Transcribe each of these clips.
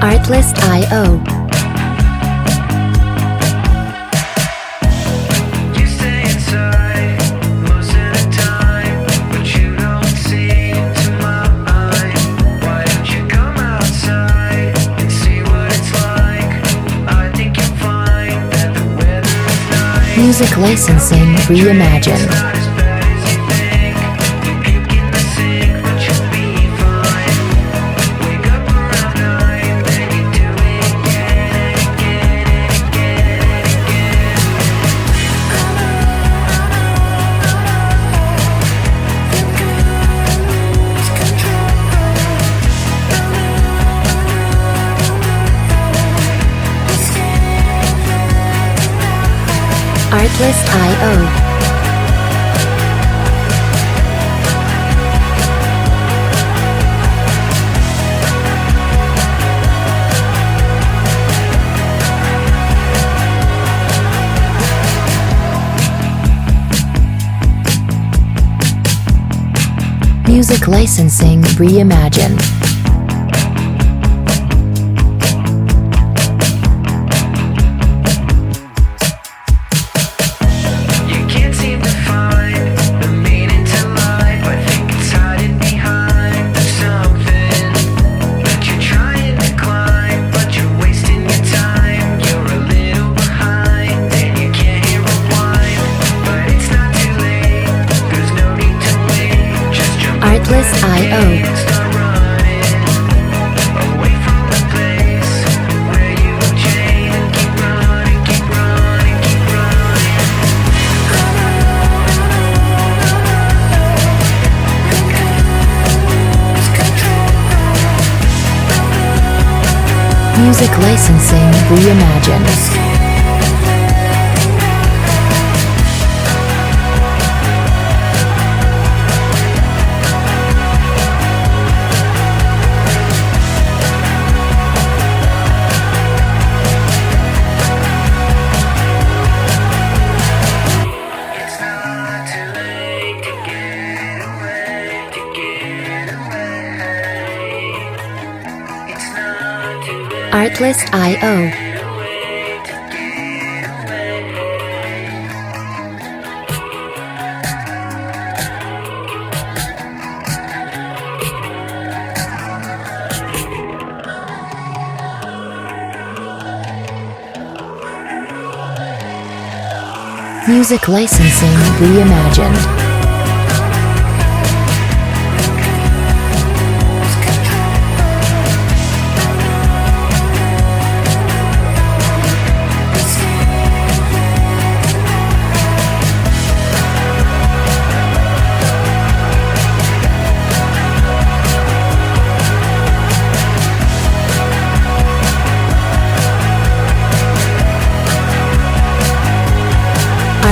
Artlist.io. You stay inside most of the time, but you don't seem to mind. Why don't you come outside and see what it's like? I think you'll find that the weather is nice. Music licensing reimagined. It's not as bad as you think. You puke in the sink, but you'll be fine. Wake up around 9, then you do it again, again, again, again. Artlist.io. Music licensing reimagined. You can't seem to find the meaning to life. I think it's hiding behind something that you're trying to climb, but you're wasting your time. You're a little behind and you can't hear a whine, but it's not too late. There's no need to wait. Just jump Artlist.io. and start running away from the place where you were chained, and keep running, keep running, keep running. Music licensing reimagined. It's not too late to get away, to get away. It's not too late Artlist.io. to get away, to get away. Music licensing reimagined.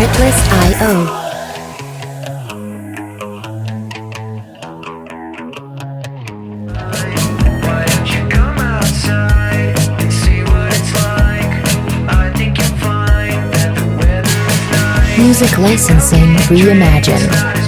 Artlist.io. Why don't you come outside and see what it's like? I think you'll find that the weather is nice. Music licensing reimagined.